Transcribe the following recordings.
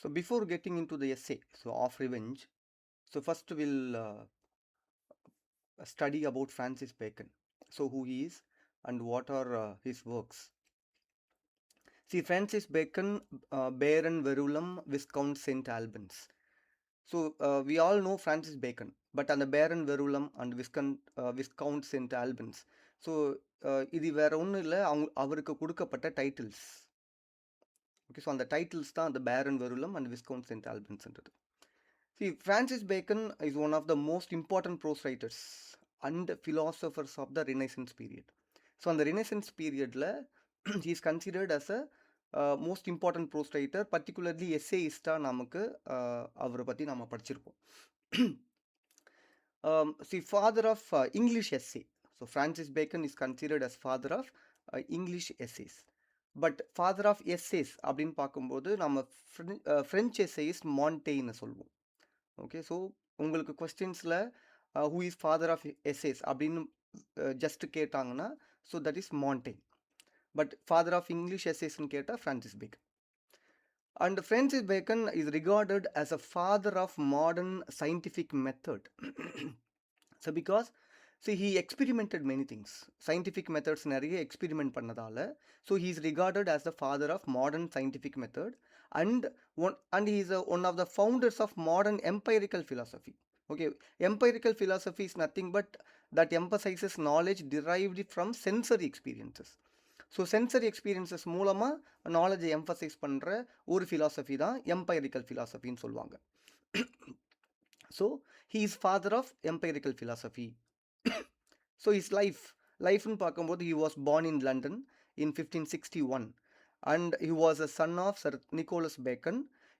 So before getting into the essay, so of revenge, so first we'll study about Francis Bacon. So who he is and what are his works. See, Francis Bacon, Baron Verulam, Viscount St. Albans. So we all know Francis Bacon, but அந்த Baron Verulam and Viscount St. Albans. So இது வேற ஒன்றும் இல்லை, அவருக்கு கொடுக்கப்பட்ட titles. Okay, so அந்த titles தான் அந்த baron Verulam and viscount saint ஆல்பன்ஸ்ன்றது. See, Francis Bacon is one of the most important prose writers and philosophers of the Renaissance period. So, on the Renaissance period, he is considered as a most important prose writer, particularly essayist. நமக்கு அவரை பற்றி நம்ம படிச்சிருப்போம். See, father of English essay. So, Francis Bacon is considered as father of English essays. But father of essays அப்படின்னு பார்க்கும்போது நம்ம French எஸ்ஸேயிஸ்ட் மான்டெய்ன்னு சொல்லுவோம். Okay, so உங்களுக்கு கொஸ்டின்ஸில் who is father of essays அப்படின்னு ஜஸ்ட் கேட்டாங்கன்னா so that is Montaigne. But father of English எஸ்ஸேஸ்ன்னு கேட்டால் Francis Bacon. And Francis Bacon is regarded as a father of modern scientific method. So because he experimented many things. Scientific methods நிறைய experiment பண்ணதால so he is regarded as the father of modern scientific method and he is one of the founders of modern empirical philosophy. Okay, empirical philosophy is nothing but that emphasizes knowledge derived from sensory experiences. So sensory experiences மூலமாக நாலேஜை emphasize பண்ணுற ஒரு philosophy தான் empirical ஃபிலாசபின்னு சொல்லுவாங்க. So he is father of empirical philosophy. So his lifeன்னு பார்க்கும்போது he was born in London in 1561 and he was a son of Sir Nicholas Bacon.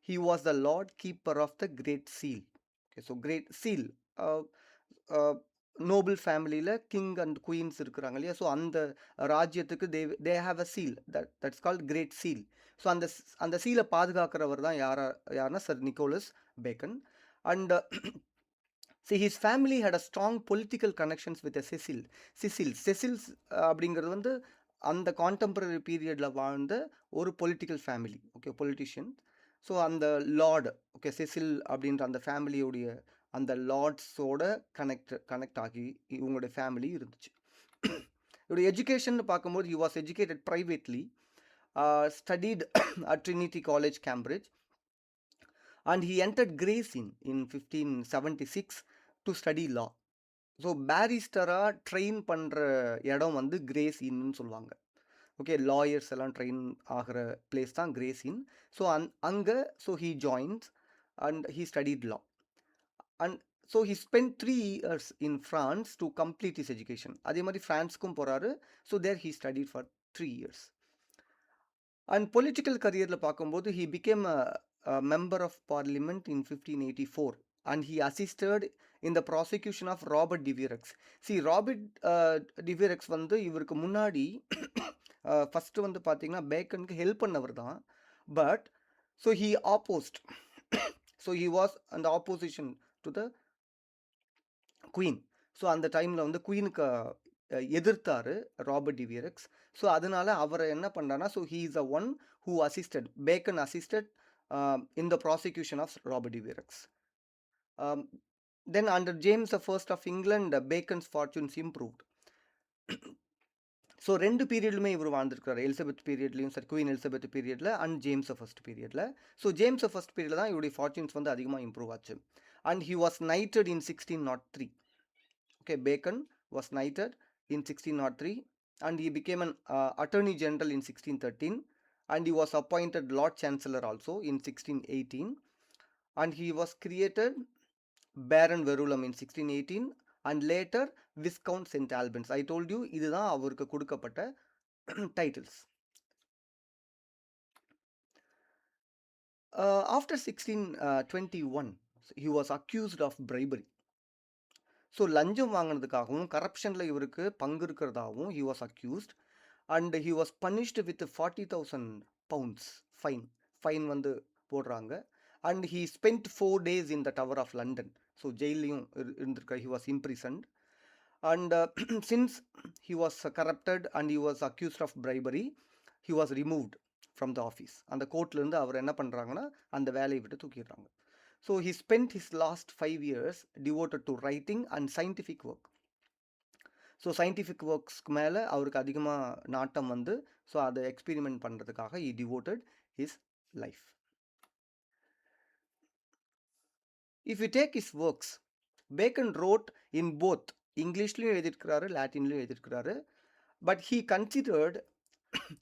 He was the Lord Keeper of the Great Seal. Okay, so Great Seal, noble ஃபேமிலியில் king and queens இருக்கிறாங்க இல்லையா, so அந்த ராஜ்யத்துக்கு they have a seal that's called great seal. So அந்த சீலை பாதுகாக்கிறவர் தான் யாருன்னா sir Nicholas Bacon. And See, his family had a strong political connections with a Cecils அப்படிங்கிறது வந்து அந்த கான்டெம்பரரி பீரியடில் வாழ்ந்த ஒரு political family. Okay, politician. So அந்த லார்டு, ஓகே, செசில் அப்படின்ற அந்த ஃபேமிலியோடைய அந்த லார்ட்ஸோட கனெக்ட் ஆகி இவங்களுடைய ஃபேமிலி இருந்துச்சு. இவருடைய எஜுகேஷன் பார்க்கும்போது he was educated privately, studied at Trinity College, Cambridge, and he entered Gray's Inn in 1576 to study law. So பேரிஸ்டராக ட்ரெயின் பண்ணுற இடம் வந்து கிரேஸ் இன்னு சொல்லுவாங்க. ஓகே, லாயர்ஸ் எல்லாம் ட்ரெயின் ஆகிற பிளேஸ் தான் கிரேஸ் இன். ஸோ அங்கே so he joins and he studied law. And so he spent 3 years in France to complete his education. அதே மாதிரி ஃப்ரான்ஸுக்கும் போகிறாரு. So there he studied for 3 years. And political கரியரில் பார்க்கும்போது he became a member of parliament in 1584 and he assisted in the prosecution of Robert de Vierex. See, Robert de Vierex வந்து இவருக்கு முன்னாடி first வந்து பார்த்தீங்கன்னா பேக்கனுக்கு ஹெல்ப் பண்ணவர் தான். But so he opposed, so he was அந்த opposition to the queen. So அந்த டைமில் வந்து குயினுக்கு எதிர்த்தார் ராபர்ட் டி வியரெக்ஸ். ஸோ அதனால அவரை என்ன பண்ணுறாருனா, so he is a one who assisted, Bacon assisted in the prosecution of Robert de Vierex. Then under James I of England, Bacon's fortunes improved. So 2 பீரியட்லுமே இவர் வாழ்ந்துருக்காரு. Elizabeth பீரியட்லையும் சரி, குயின் எலிசபெத் பீரியடில் and James first பீரியடில். So James first பீரியடில் தான் இவருடைய ஃபார்ச்சுன்ஸ் வந்து அதிகமாக improve ஆச்சு. And he was knitted in 1603. Okay, bacon was knitted in 1603 and he became an attorney general in 1613. And he was appointed Lord Chancellor also in 1618. And he was created Baron Verulam in 1618 and later Viscount St. Albans. I told you, இதுதான் அவருக்கு கொடுக்கப்பட்ட titles. After 1621, he was accused of bribery. So லஞ்சம் வாங்கினதுக்காகவும் கரப்ஷனில் இவருக்கு பங்கு இருக்கிறதாகவும் he was accused. And he was punished with 40,000 pounds fine வந்து போடுறாங்க. And he spent 4 days in the tower of London. So ஜெயிலையும் இருந்திருக்கார். He was imprisoned. And since he was corrupted and he was accused of bribery, he was removed from the office. அந்த கோர்ட்லேருந்து அவர் என்ன பண்ணுறாங்கன்னா அந்த வேலையை விட்டு தூக்கிடுறாங்க. So he spent his last 5 years devoted to writing and scientific work. So scientific ஒர்க்ஸ்க்கு மேலே அவருக்கு அதிகமாக நாட்டம் வந்து ஸோ அதை எக்ஸ்பெரிமெண்ட் பண்ணுறதுக்காக he devoted his life. If you take his works, Bacon wrote in both இங்கிலீஷ்லையும் எழுதியிருக்கிறாரு, லாட்டின்லையும் எழுதியிருக்கிறாரு. But he considered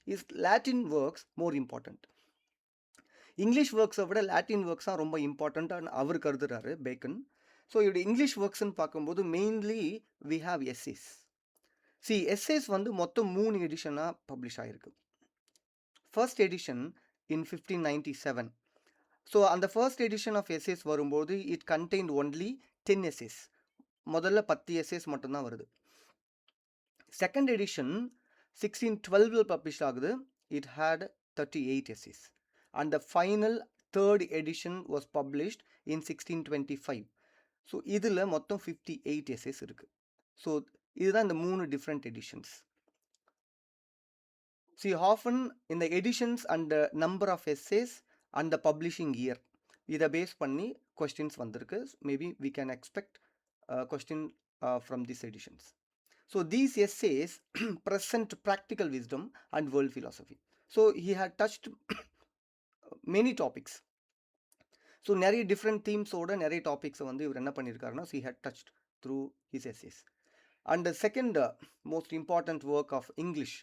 his Latin works more important. English ஒர்க்ஸை விட லாட்டின் ஒர்க்ஸ் தான் ரொம்ப இம்பார்ட்டண்ட்டாக அவர் கருதுறாரு பேக்கன். ஸோ இவருடைய இங்கிலீஷ் ஒர்க்ஸ்ன்னு பார்க்கும்போது mainly we have essays. Essays வந்து மொத்தம் 3 எடிஷனாக பப்ளிஷ் ஆகிருக்கு. First edition in 1597. ஸோ அந்த ஃபர்ஸ்ட் எடிஷன் ஆஃப் எஸ்ஏஸ் வரும்போது இட் கண்டெய்ன்ட் ஒன்லி 10 எஸ்ஏஸ். முதல்ல 10 எஸ்ஏஸ் மட்டும்தான் வருது. செகண்ட் எடிஷன் 1612 பப்ளிஷ் ஆகுது. It had 38 essays. And the final third edition was published in 1625. So இதில் மொத்தம் 58 essays இருக்குது. ஸோ இதுதான் இந்த 3 different editions. See, often in the editions and the number of essays and the publishing year, இதை base பண்ணி questions வந்திருக்கு. Maybe we can expect a question from these editions. So these essays present practical wisdom and world philosophy. So he had touched many topics. So நிறைய different தீம்ஸோட நிறைய டாபிக்ஸை வந்து இவர் என்ன பண்ணியிருக்காருன்னா he had touched through his essays. And the second most important work of English,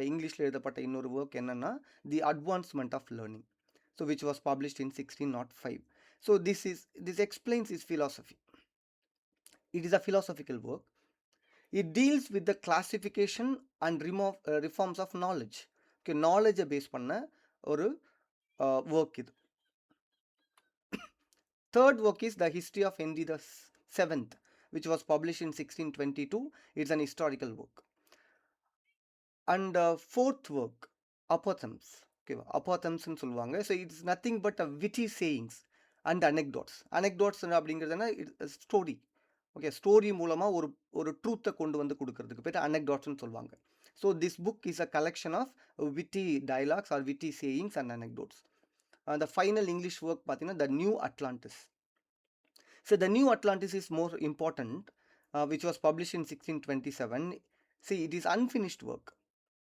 இங்கிலீஷில் எழுதப்பட்ட இன்னொரு work என்னன்னா the advancement of learning, so which was published in 1605. ஸோ this explains his philosophy. It is a philosophical work. It deals with the classification and reforms of knowledge. நாலேஜை base பண்ண ஒரு work இது. Third work is The History of Henry VII, which was published in 1622. It's an historical work. And fourth work, Apothegms. Apothegms சொல்லுவாங்க. So it's nothing but a witty sayings and anecdotes. Anecdotes அப்படிங்கிறதுனா story. Okay, story மூலமாக ஒரு ட்ரூத்தை கொண்டு வந்து கொடுக்கறதுக்கு பேர் anecdotes சொல்லுவாங்க. So this book is a collection of witty dialogues or witty sayings and anecdotes. The final English work பார்த்தீங்கன்னா The New Atlantis. So The New Atlantis is more important, which was published in 1627. See, it is unfinished work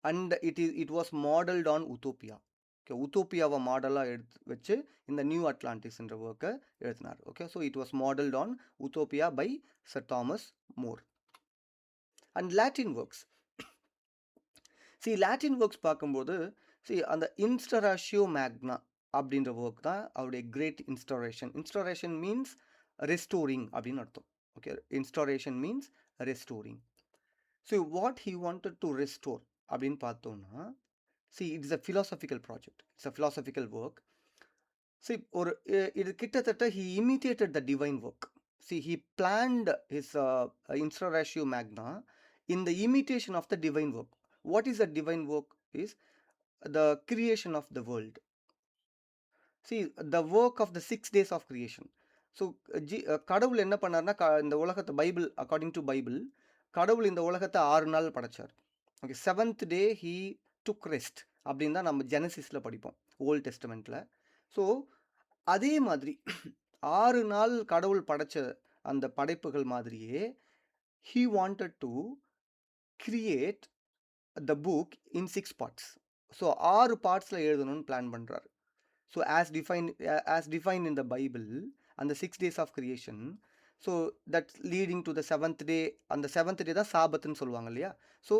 and it was modeled on Utopia. Okay, உத்தோப்பியாவை மாடலாக வச்சு இந்த new அட்லாண்டிஸ்ன்ற ஒர்க்கை எழுதினார். Okay, so it was modelled on Utopia by sir Thomas More. And Latin works, Latin works பார்க்கும்போது அந்த Instauratio Magna அப்படின்ற work தான் அவருடைய great instauration. Instauration means restoring அப்படின்னு அர்த்தம். Okay, instauration means restoring. So what he wanted to restore அப்படின்னு பார்த்தோம்னா, it is a philosophical project. It's a philosophical work. இது கிட்டத்தட்ட he imitated the divine work. He planned his Instauratio Magna in the imitation of the divine work. What is the divine work? Is the creation of the world. The work of the 6 days of creation. So கடவுள் என்ன பண்ணார்னா, இந்த உலகத்தை Bible according to Bible கடவுள் இந்த உலகத்தை 6 நாள் படைச்சார். Okay, 7th day he took rest அப்படின்னு தான் நம்ம ஜெனசிஸில் படிப்போம் ஓல்ட் டெஸ்டமெண்ட்டில். ஸோ அதே மாதிரி 6 நாள் கடவுள் படைச்ச அந்த படைப்புகள் மாதிரியே he wanted to create the book in 6 parts. So 6 பார்ட்ஸில் எழுதணும்னு பிளான் பண்ணுறாரு. So as defined in the Bible and the 6 days of creation, so that's leading to the 7th day. அந்த 7th day தான் சாபத்துன்னு சொல்லுவாங்க இல்லையா? ஸோ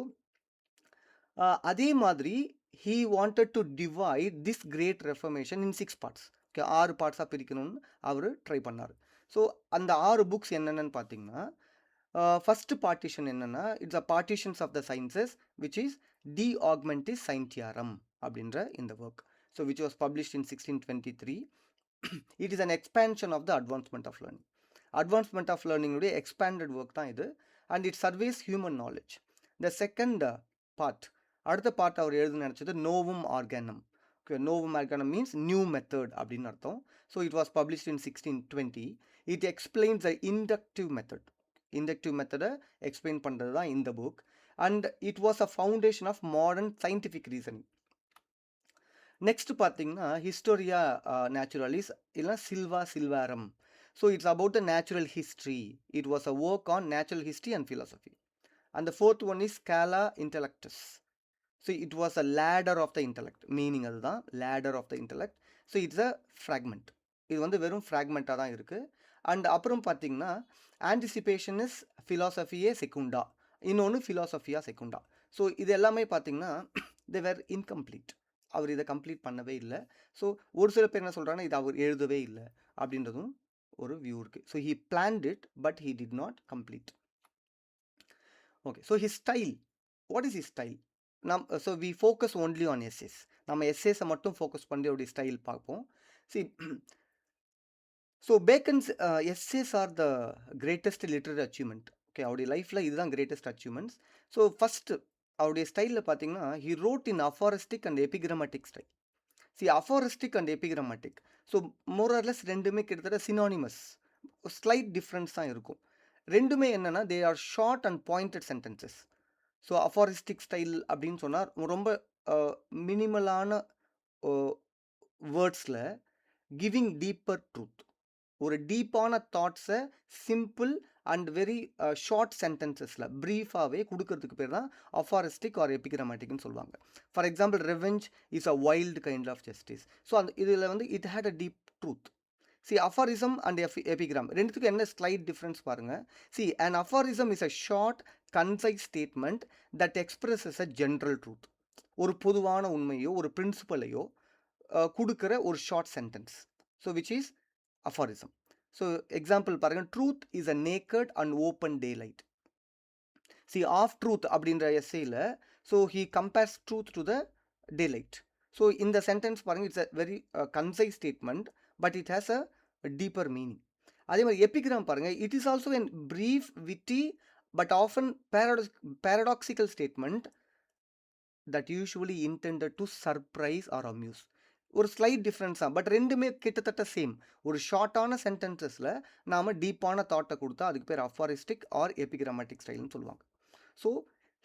அதே மாதிரி he wanted to divide this great reformation in 6 parts. Okay, 6 பார்ட்ஸாக பிரிக்கணும்னு அவர் try பண்ணார். ஸோ அந்த 6 புக்ஸ் என்னென்னு பார்த்தீங்கன்னா, ஃபஸ்ட்டு பார்ட்டிஷன் என்னென்னா, it's a partitions of the sciences which is De Augmentis Scientiarum அப்படின்ற இந்த work. So which was published in 1623. It is an expansion of the advancement of learning. Advancement of லேர்னிங்குடைய expanded work தான் இது. And it surveys human knowledge. The second part, அடுத்த part அவர் எழுத நினச்சது நோவும் ஆர்கானம். Okay, Novum Organum means new method அப்படின்னு அர்த்தம். So it was published in 1620. It explains the inductive method. Inductive மெத்தடை எக்ஸ்பிளைன் பண்ணுறது தான் இந்த book. And it was a foundation of modern scientific reasoning. Next பார்த்தீங்கன்னா ஹிஸ்டோரியா நேச்சுரலிஸ் இல்லைனா Sylva Sylvarum. So it's about the natural history. It was a work on natural history and philosophy. And the fourth one is Scala Intellectus. So it was a ladder of the intellect. Meaning அதுதான் ladder of the intellect. So it's a fragment. இது வந்து வெறும் ஃப்ராக்மெண்ட்டாக தான் இருக்குது. And அப்புறம் பார்த்தீங்கன்னா anticipation is ஃபிலாசபியே செகுண்டா, இன்னொன்று ஃபிலாசபியா செகுண்டா. So இது எல்லாமே பார்த்தீங்கன்னா தே வேர் இன்கம்ப்ளீட். அவர் இதை கம்ப்ளீட் பண்ணவே இல்லை. ஸோ ஒரு சில பேர் என்ன சொல்கிறாங்கன்னா இது அவர் எழுதவே இல்லை அப்படின்றதும் ஒரு வியூ இருக்குது. So he planned it but he did not complete. Okay, so his style, what is his style? So we focus only on essays. நம்ம எஸ்ஏஸை மட்டும் ஃபோக்கஸ் பண்ணி அவருடைய ஸ்டைல் பார்ப்போம். See so Bacon's essays are the greatest literary achievement. Okay, அவருடைய லைஃப்பில் இதுதான் greatest achievements. So first அவருடைய ஸ்டைலில் பார்த்தீங்கன்னா he wrote in aphoristic and epigrammatic style. See aphoristic and epigrammatic, so more or less ரெண்டுமே கிட்டத்தட்ட சினானிமஸ், ஸ்லைட் டிஃப்ரென்ஸ் தான் இருக்கும். ரெண்டுமே என்னென்னா they are short and pointed sentences. So aphoristic style அப்படின்னு சொன்னால் ரொம்ப மினிமலான வேர்ட்ஸில் கிவிங் டீப்பர் ட்ரூத், ஒரு டீப்பான தாட்ஸை சிம்பிள் அண்ட் வெரி ஷார்ட் சென்டென்சஸில் ப்ரீஃபாகவே கொடுக்கறதுக்கு பேர் தான் அஃபாரிஸ்டிக் ஆர் எபிகிராமட்டிக்னு சொல்லுவாங்க. For example revenge is a wild kind of justice. So அந்த இதில் வந்து it had a deep truth. See, aphorism and epigram ரெண்டுத்துக்கும் என்ன ஸ்லைட் டிஃப்ரென்ஸ் பாருங்க. See, an aphorism is a short concise statement that expresses a general truth. ஒரு பொதுவான உண்மையோ ஒரு பிரின்சிபலையோ கொடுக்குற ஒரு short sentence. So which is aphorism. So example பாருங்க, truth is a naked and open day See, of truth அப்படின்ற எஸ்ஸேல so he compares truth to the daylight. So இந்த சென்டென்ஸ் பாருங்க, it's a very concise statement but it has a deeper meaning. அதே மாதிரி epigram பாருங்கள், it is also an brief witty but often paradoxical statement that usually intended to surprise or amuse. ஒரு slide difference தான், but ரெண்டுமே கிட்டத்தட்ட same. ஒரு ஷார்ட்டான சென்டென்சஸில் நாம் டீப்பான தாட்டை கொடுத்தா அதுக்கு பேர் அஃபாரிஸ்டிக் ஆர் எபிகிராமட்டிக் ஸ்டைல்னு சொல்லுவாங்க. So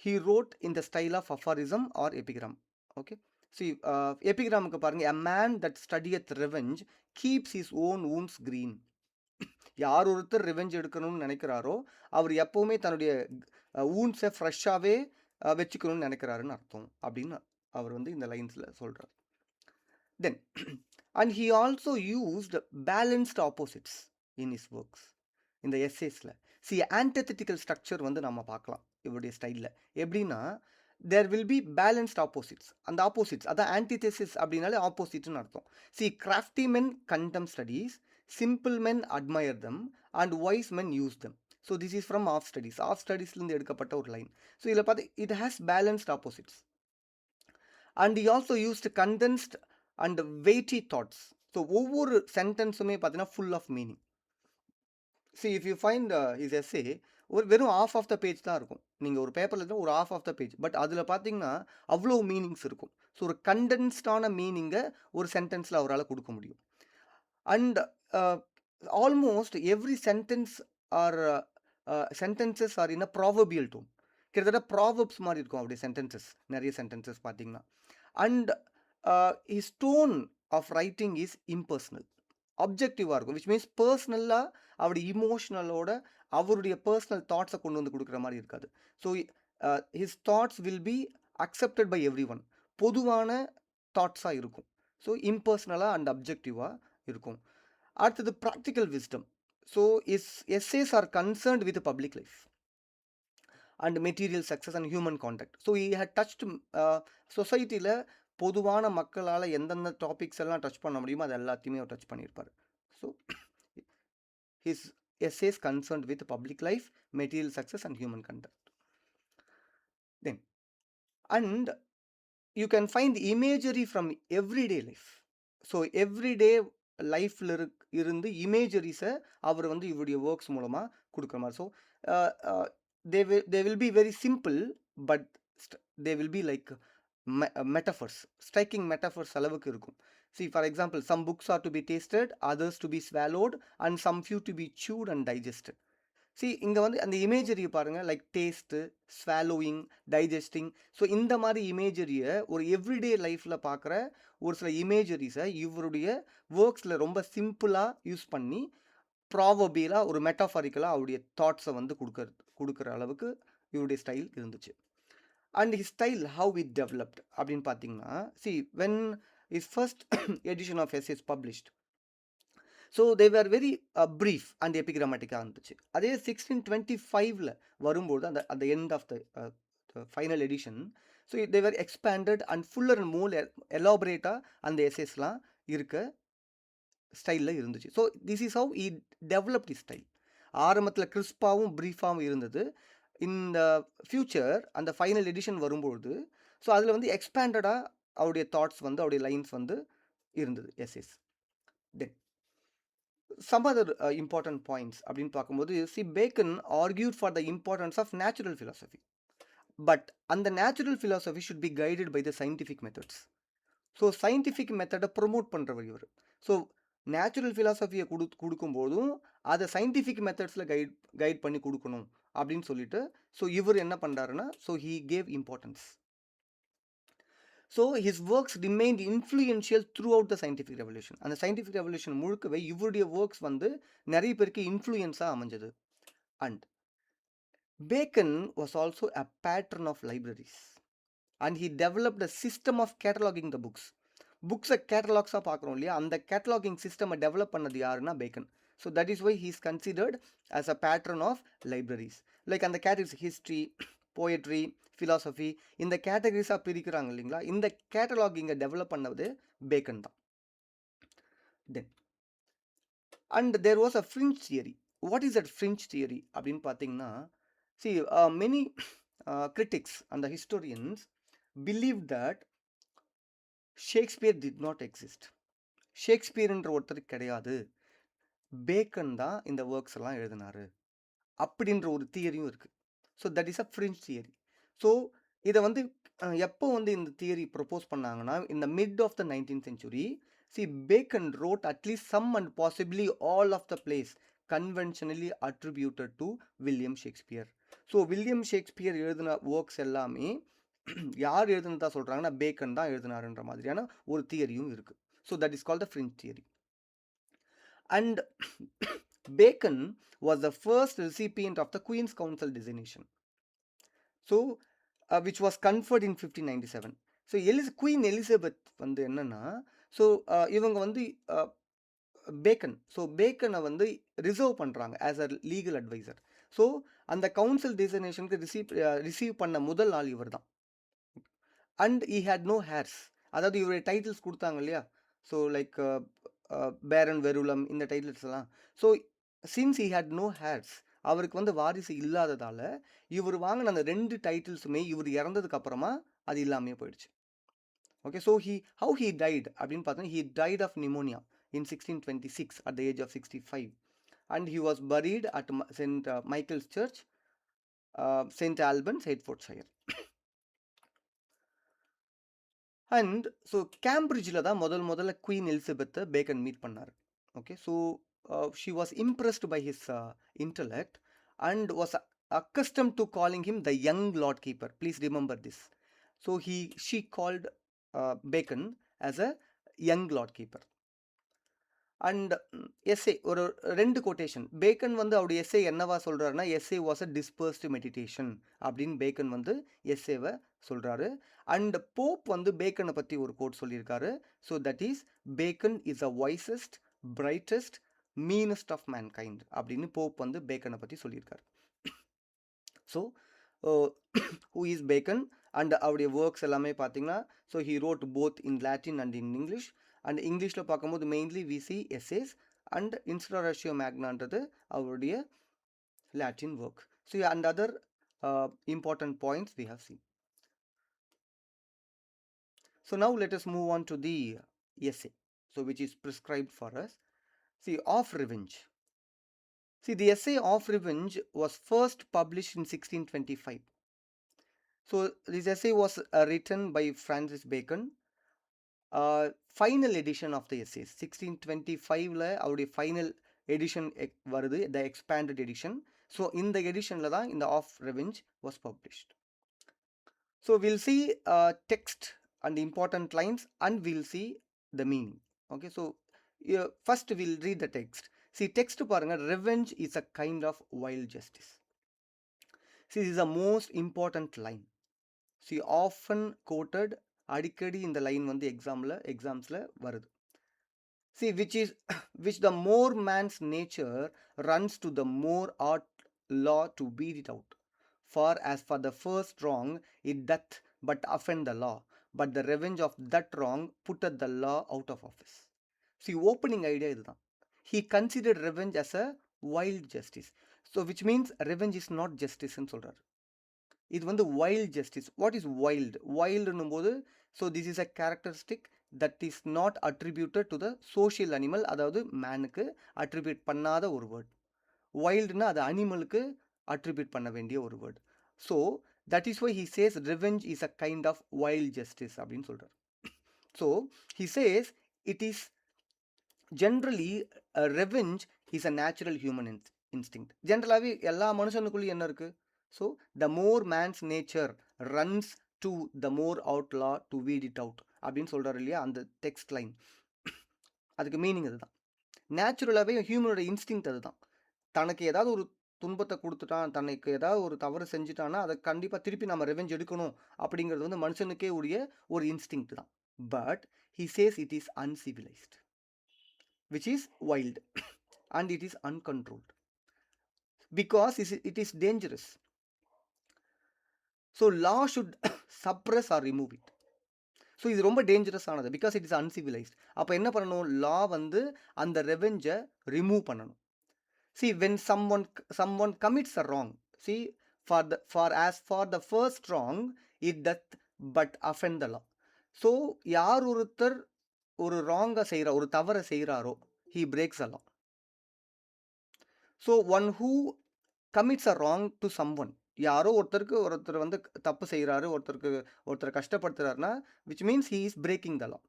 he wrote in the style of aphorism or epigram. Okay, see எபிகிராமுக்கு பாருங்கள், a man that studieth revenge keeps his own wounds green. யார் ஒருத்தர் ரிவெஞ்ச் எடுக்கணும்னு நினைக்கிறாரோ அவர் எப்போவுமே தன்னுடைய வூண்ட்ஸை ஃப்ரெஷ்ஷாகவே வச்சுக்கணும்னு நினைக்கிறாருன்னு அர்த்தம் அப்படின்னு அவர் வந்து இந்த லைன்ஸில் சொல்கிறார். Then and he also used balanced opposites in is works. இந்த எஸ்ஏஸில் ஆன்டிதெட்டிக்கல் ஸ்ட்ரக்சர் வந்து நம்ம பார்க்கலாம் இவருடைய ஸ்டைலில். எப்படின்னா there will be balanced opposites. அந்த ஆப்போசிட்ஸ் அதான் ஆன்டிதெசிஸ் அப்படின்னாலே ஆப்போசிட்னு அர்த்தம். crafty men condemn studies, simple men admire them, and wise men use them. So this is from Off Studies. Off Studiesலேருந்து எடுக்கப்பட்ட ஒரு லைன். ஸோ இதில் பார்த்து it has balanced opposites. And he also used condensed and weighty thoughts. So ஒவ்வொரு சென்டென்ஸுமே பார்த்தீங்கன்னா full of meaning. See, if you find his essay, ஒரு வெறும் of of the page தான் இருக்கும். நீங்கள் ஒரு பேப்பரில் இருந்தால் ஒரு half of the page, but அதில் பார்த்தீங்கன்னா அவ்வளோ மீனிங்ஸ் இருக்கும். ஸோ ஒரு கண்டென்ஸ்டான மீனிங்கை ஒரு சென்டென்ஸில் அவரால் கொடுக்க முடியும். And almost every sentence or sentences are in a proverbial tone. கிட்டத்தட்ட ப்ராவப்ஸ் மாதிரி இருக்கும் அவருடைய சென்டென்சஸ், நிறைய சென்டென்சஸ் பார்த்தீங்கன்னா. And his tone of writing is impersonal, அப்ஜெக்டிவாக இருக்கும். விச் மீன்ஸ் பர்சனலாக அவருடைய இமோஷ்னலோட அவருடைய பர்சனல் தாட்ஸை கொண்டு வந்து கொடுக்குற மாதிரி இருக்காது. So his thoughts will be accepted by everyone. பொதுவான தாட்ஸாக இருக்கும். ஸோ இம்பர்சனலாக அண்ட் அப்ஜெக்டிவாக இருக்கும். அடுத்தது practical wisdom. So essays are concerned with public life and material success and human contact. So he had touched சொசைட்டியில் பொதுவான மக்களால் எந்தெந்த டாபிக்ஸ் எல்லாம் டச் பண்ண முடியுமோ அது எல்லாத்தையுமே அவர் டச் பண்ணியிருப்பார். So his essays concerned with public life, material success and human conduct. Then, and you can find imagery from everyday life. So everyday லைஃப்பில் இருந்து இமேஜரிஸை அவர் வந்து இவருடைய ஒர்க்ஸ் மூலமாக கொடுக்குற மாதிரி. So they will be very simple but they will be like metaphors, striking metaphors அளவுக்கு இருக்கும். See, for example, some books are to be tasted, others to be swallowed, and some few to be chewed and digested. இங்க வந்து அந்த இமேஜரிய பாருங்க. Like taste, swallowing, digesting. இந்த மாரி இமேஜரிய ஒரு everyday லைஃப்ல பார்க்குற ஒரு சில இமேஜரிஸ இவருடைய வொர்க்ஸ்ல ரொம்ப சிம்பிளா யூஸ் பண்ணி, ப்ராவர்பியலா ஒரு மெட்டாஃபாரிக்கலா அவருடைய தாட்ஸ வந்து குடுக்குற அளவுக்கு இவருடைய ஸ்டைல் இருந்துச்சு. And his style how it developed அப்படின்னு பார்த்தீங்கன்னா, when his first edition of essays published. They were very brief and எபிகிராமேட்டிக்கா இருந்துச்சு. அதே 1625ல வரும்போது அந்த அந்த end of the final edition. They were expanded and fuller and more எலாபரேட்டா அந்த எஸ்ஸேஸ்லாம் இருக்க ஸ்டைல்ல இருந்துச்சு. This is how he developed his style. ஆரம்பத்தில கிறிஸ்பாவும், பிரீஃபாவும் இருந்தது. இந்த ஃபியூச்சர் அந்த ஃபைனல் எடிஷன் வரும்பொழுது, அதில வந்து எக்ஸ்பேண்டடா அவருடைய தாட்ஸ் வந்து, அவருடைய லைன்ஸ் வந்து இருந்தது. எஸ்ஸேஸ். தென் some other important points அப்படின்னு பார்க்கும்போது, bacon argued for the importance of natural philosophy. But அந்த natural philosophy should be guided by the scientific methods. Scientific மெத்தடை ப்ரொமோட் பண்ணுறவர் இவர். நேச்சுரல் ஃபிலாசபியை கொடுக்கும்போதும் அதை சயின்டிஃபிக் மெத்தட்ஸில் கைட் பண்ணி கொடுக்கணும் அப்படின்னு சொல்லிட்டு இவர் என்ன பண்ணுறாருன்னா he gave importance. His works remained influential throughout the scientific revolution. அந்த சயின்டிஃபிக் ரெவல்யூஷன் முழுக்கவே இவருடைய ஒர்க்ஸ் வந்து நிறைய பேருக்கு இன்ஃப்ளூயன்ஸாக அமைஞ்சது. And Bacon was also a patron of libraries and he developed a system of cataloguing the புக்ஸை கேட்டலாக்ஸாக பார்க்குறோம் இல்லையா, அந்த கேட்டலாகிங் சிஸ்டமை டெவலப் பண்ணது யாருன்னா Bacon. That is why he is considered as a patron of libraries. Like அந்த கேட்டகரிஸ் ஹிஸ்ட்ரி, போயட்ரி, ஃபிலாசபி, இந்த கேட்டகரிஸாக பிரிக்கிறாங்க இல்லைங்களா, இந்த கேட்டலாகிங்கை டெவலப் பண்ணது பேக்கன் தான். Then and there was a fringe theory. What is that fringe theory அப்படின்னு பார்த்தீங்கன்னா, many critics and historians believe that Shakespeare did not exist. ஷேக்ஸ்பியர்ன்ற ஒருத்தர் கிடையாது, பேக்கன் தான் இந்த ஒர்க்ஸ் எல்லாம் எழுதினாரு அப்படின்ற ஒரு தியரியும் இருக்கு. That is a fringe theory. இதை வந்து எப்போ வந்து இந்த தியரி ப்ரொப்போஸ் பண்ணாங்கன்னா, இந்த mid of the 19th century, Bacon wrote at least some and possibly all of the plays conventionally attributed to William Shakespeare. William Shakespeare எழுதின ஒர்க்ஸ் எல்லாமே யார் எழுதுனதா சொல்றாங்கன்னா பேக்கன் தான் எழுதினாருன்ற மாதிரியான ஒரு தியரியும் இருக்கு. That is called the fringe theory. And bacon was the first recipient of the Queen's Counsel designation, which was conferred in 1597. Queen Elizabeth வந்து என்னன்னா, இவங்க வந்து பேக்கனை வந்து ரிசர்வ் பண்ணுறாங்க ஆஸ் அ லீகல் அட்வைசர். அந்த கவுன்சில் டெசிக்னேஷனுக்கு ரிசீவ் பண்ண முதல் ஆள் இவர் தான். And he had no heirs. அதாவது இவருடைய டைட்டில்ஸ் கொடுத்தாங்க இல்லையா, லைக் பேரன் வெருலம், இந்த டைட்டில்ஸ் எல்லாம். Since he had no heirs, அவருக்கு வந்து வாரிசு இல்லாததால இவர் வாங்கின அந்த 2 டைட்டில்ஸுமே இவர் இறந்ததுக்கு அப்புறமா அது இல்லாமே போயிடுச்சு. ஓகே, how he died அப்படின்னு பார்த்தோன்னா, he died of pneumonia in 1626 at the age of 65, and he was buried at St. Michael's Church, St. Albans, Hertfordshire. And கேம்பிரிட்ஜில் தான் முதல்ல குவீன் எலிசபெத்தை பேக்கன் மீட் பண்ணார். Okay, she was impressed by his intellect and was accustomed to calling him the young Lord Keeper. Please remember this. She called Bacon as a young Lord Keeper. And essay ஒரு 2 quotation. Bacon வந்து அவருடைய essay என்னவா சொல்கிறாருன்னா, essay was a dispersed meditation அப்படின்னு Bacon வந்து எஸ்ஏவை சொல்கிறாரு. And Pope வந்து பேக்கனை பற்றி ஒரு கோட் சொல்லியிருக்காரு. That is Bacon is a wisest, brightest, meanest of mankind அப்படின்னு போப் வந்து பேக்கனை பற்றி சொல்லியிருக்காரு. ஹூ இஸ் பேக்கன் அண்ட் அவருடைய ஒர்க்ஸ் எல்லாமே பார்த்தீங்கன்னா, he wrote both in Latin and in English. And இங்கிலீஷில் பார்க்கும்போது mainly we see essays and Instauratio மேக்னான்றது அவருடைய Latin work. And other important points we have seen. Now let us move on to the essay, which is prescribed for us. Of Revenge. The essay Of Revenge was first published in 1625. This essay was written by Francis Bacon. Final edition of the essays 1625ல அவருடைய final edition வருது, த expanded edition. So இந்த எடிஷனில் தான் இந்த of revenge was published. So we'll see text and important lines and we'll see the meaning. Okay, so first we'll read the text. See text பாருங்க, revenge is a kind of wild justice. See is a most important line. See often quoted, அடிக்கடி இந்த line வந்து எக்ஸாம்ஸில் வருது. See, which the more man's nature runs to the more art law to beat it out. For as for the first wrong, it doth but offend the law, but the revenge of that wrong putteth the law out of office. See, opening idea இதுதான். He considered revenge as a wild justice. So, which means revenge is not justice ன்னு சொல்றாரு. இது வந்து wild justice. What is wild? வைல்டுன்னும் போது, so this is a characteristic that is not attributed to the social animal, அதாவது மேனுக்கு attribute பண்ணாத ஒரு வேர்ட். வைல்டுனா அது அனிமலுக்கு அட்ரிபியூட் பண்ண வேண்டிய ஒரு word. So that is why he says revenge is a kind of wild justice அப்படின்னு சொல்கிறார். So he says it is generally revenge is a natural human instinct. ஜென்ரலாகவே எல்லா மனுஷனுக்குள்ளேயும் என்ன இருக்குது? So the more man's nature runs to the more ought law to weed it out அப்படின்னு சொல்கிறாரு இல்லையா அந்த டெக்ஸ்ட் லைன். அதுக்கு மீனிங் அதுதான். நேச்சுரலாகவே ஹியூமனோட இன்ஸ்டிங் அதுதான். தனக்கு ஏதாவது ஒரு துன்பத்தை கொடுத்துட்டான், தனக்கு ஏதாவது ஒரு தவறு செஞ்சுட்டான்னா அதை கண்டிப்பாக திருப்பி நம்ம ரெவெஞ்ச் எடுக்கணும் அப்படிங்கிறது வந்து மனுஷனுக்கே உரிய ஒரு இன்ஸ்டிங் தான். But he says it is uncivilised, which is wild and it is uncontrolled because it is dangerous. So law should suppress or remove it. So இது ரொம்ப டேஞ்சரஸ் ஆனது பிகாஸ் இட் இஸ் அன்சிவிலைஸ்ட். அப்போ என்ன பண்ணணும்? லா வந்து அந்த ரெவெஞ்சை remove பண்ணணும். See, when someone commits a wrong, see, as for the first wrong, it doth but offend the law. So, யார் ஒருத்தர் ஒரு ராங்கை செய்கிறார், ஒரு தவறை செய்கிறாரோ, he breaks the law. So, one who commits a wrong to someone, யாரோ ஒருத்தர் வந்து தப்பு செய்கிறாரு, ஒருத்தர் கஷ்டப்படுத்துறாருன்னா, which means he is breaking the law.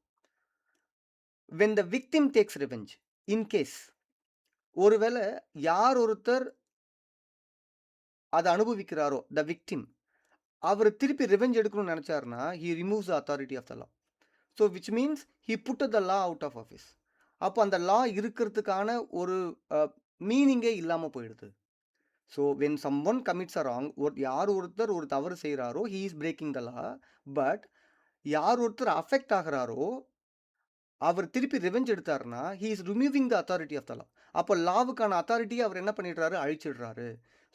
When the victim takes revenge, in case ஒருவேளை யார் ஒருத்தர் அதை அனுபவிக்கிறாரோ, த விக்டிம், அவர் திருப்பி ரிவெஞ்ச் எடுக்கணும்னு நினைச்சாருன்னா, he removes the authority of the law. So which means he put the law out of office. அப்போ அந்த லா இருக்கிறதுக்கான ஒரு மீனிங்கே இல்லாமல் போயிடுது. So when someone commits a wrong, யார் ஒருத்தர் ஒரு தவறு செய்கிறாரோ, he is breaking the law. But யார் ஒருத்தர் அஃபெக்ட் ஆகிறாரோ, அவர் திருப்பி revenge எடுத்தாருன்னா, he is removing the authority of the law. அப்போ லாவுக்கான அத்தாரிட்டியை அவர் என்ன பண்ணிடுறாரு? அழிச்சிடுறாரு.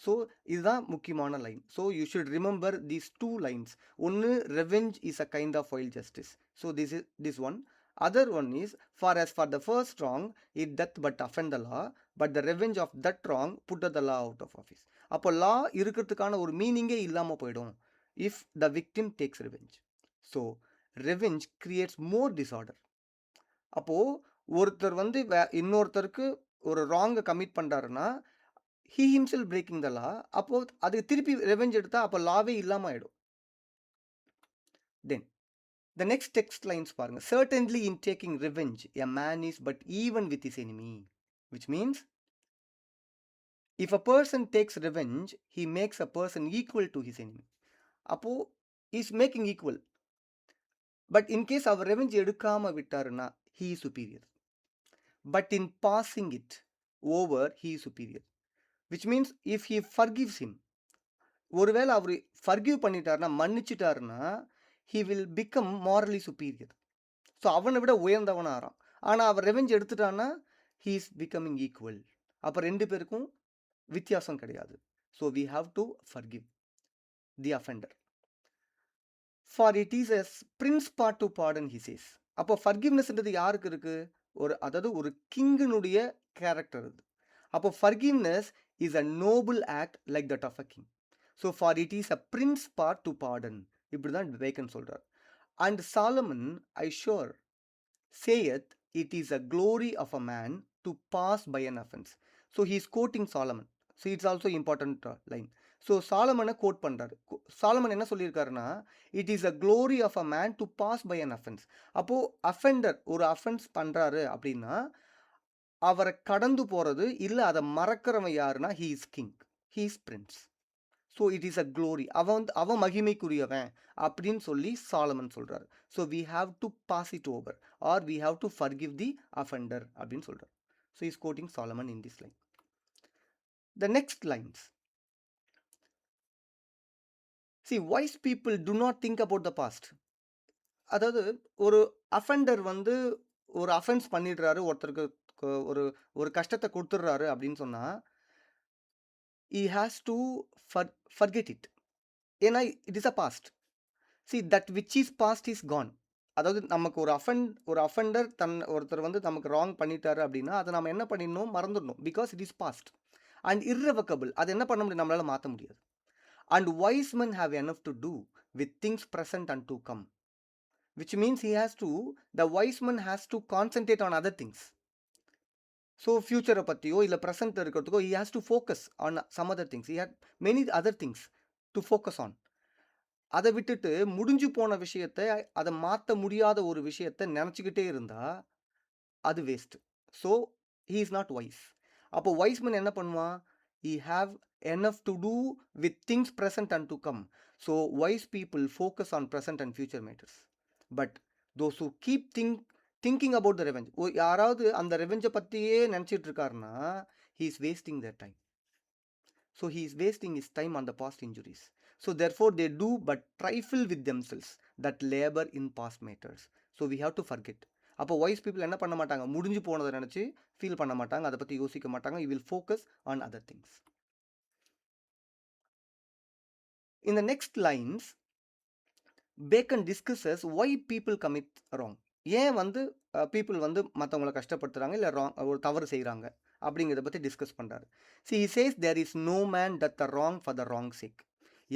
ஸோ இதுதான் முக்கியமான line. So you should remember these two lines. ஒன்று, revenge is a kind of wild justice. So this one. Other one is, as for the first wrong, it doth but offend the law, but the revenge of that wrong putteth the law out of office. அப்போ லா இருக்கிறதுக்கான ஒரு மீனிங்கே இல்லாமல் போயிடும் if the victim takes revenge. So revenge creates more disorder. அப்போது ஒருத்தர் வந்து இன்னொருத்தருக்கு ஒரு ராங்கை கமிட் பண்ணுறாருன்னா, he himself breaking the law. அப்போது அதுக்கு திருப்பி ரெவெஞ்ச் எடுத்தால் அப்போ லாவே இல்லாமல் ஆகிடும். தென் the next text lines பாருங்க. Certainly in taking revenge, a man is but even with his enemy. Which means, if a person takes revenge, he makes a person equal to his enemy. அப்போ is making equal. But in case our revenge எடுக்காமல் விட்டாருன்னா, he is superior. But in passing it over, he is superior. Which means, if he forgives him, ஒருவேளை அவர் forgive பண்ணிட்டாருன்னா, மன்னிச்சிட்டாருன்னா, he will become morally superior. So அவனை விட உயர்ந்தவனாகிறான். ஆனால் அவர் ரெவெஞ்ச் எடுத்துட்டான்னா, he is becoming equal. அப்போ ரெண்டு பேருக்கும் வித்தியாசம் கிடையாது. So we have to forgive the offender. For it is a prince part to pardon, he says. அப்போ forgivenessன்றது யாருக்கு இருக்குது? அதாவது ஒரு கிங்கினுடைய கேரக்டர் அது. அப்போ forgiveness is a noble act like that of a king. So for it is a prince part to pardon. இப்படி தான் bacon சொல்கிறார். And Solomon, I sure, saith, it is a glory of a man to pass by an offense. So he is quoting Solomon. So it's also important line. So சாலமனை quote பண்ணுறாரு. Solomon என்ன சொல்லியிருக்காருன்னா, it is a glory of a man to pass by an offence. அப்போது offender ஒரு offence பண்ணுறாரு அப்படின்னா, அவரை கடந்து போகிறது இல்லை அதை மறக்கிறவன் யாருன்னா, he is king. he is prince. So it is a glory. அவன் மகிமைக்குரியவன் அப்படின்னு சொல்லி சாலமன் சொல்றாரு. So we have to pass it over or we have to forgive the offender அப்படின்னு சொல்றாரு. So is coating Solomon in this line. The next lines, see wise people do not think about the past. அதாவது ஒரு offender வந்து ஒரு offence பண்ணிடுறாரு, ஒருத்தருக்கு ஒரு ஒரு கஷ்டத்தை கொடுத்துடுறாரு அப்படின்னு சொன்னா he has to forget it. ஏன்னா it is a past. see that which is past is gone. அதாவது நமக்கு ஒரு அஃபெண்டர் ஒருத்தர் வந்து நமக்கு ராங் பண்ணிட்டாரு அப்படின்னா அதை நம்ம என்ன பண்ணிடணும், மறந்துடணும். Because it is past and irrevocable. அது என்ன பண்ண முடியும், நம்மளால மாற்ற முடியாது. and wise men have enough to do with things present and to come, which means the wise man has to concentrate on other things. So ஃபியூச்சரை பற்றியோ இல்லை ப்ரெசென்ட் இருக்கிறதுக்கோ he has to focus on some other things. he had many other things to focus on. அதை விட்டுட்டு முடிஞ்சு போன விஷயத்தை, அதை மாற்ற முடியாத ஒரு விஷயத்தை நினச்சிக்கிட்டே இருந்தால் அது waste. So he is not wise. அப்போ wise man என்ன பண்ணுவான், he have enough to do with things present and to come. So wise people focus on present and future matters. But those who keep thinking about the revenge, யாராவது அந்த ரெவெஞ்சை பற்றியே நினச்சிட்டு இருக்காருன்னா he is wasting their time. So he is wasting his time on the past injuries. So therefore they do but trifle with themselves that labor in past matters. So we have to forget. அப்போ wise people என்ன பண்ண மாட்டாங்க, முடிஞ்சு போனதை நினச்சி feel பண்ண மாட்டாங்க, அதை பற்றி யோசிக்க மாட்டாங்க. You will focus on other things. In the next lines, Bacon discusses why people commit wrong. ஏன் வந்து பீப்புள் வந்து மற்றவங்களை கஷ்டப்படுத்துகிறாங்க இல்லை ஒரு தவறு செய்கிறாங்க அப்படிங்கிறத பற்றி டிஸ்கஸ் பண்ணுறாரு. See, he says there is no man that the wrong for the wrong sake.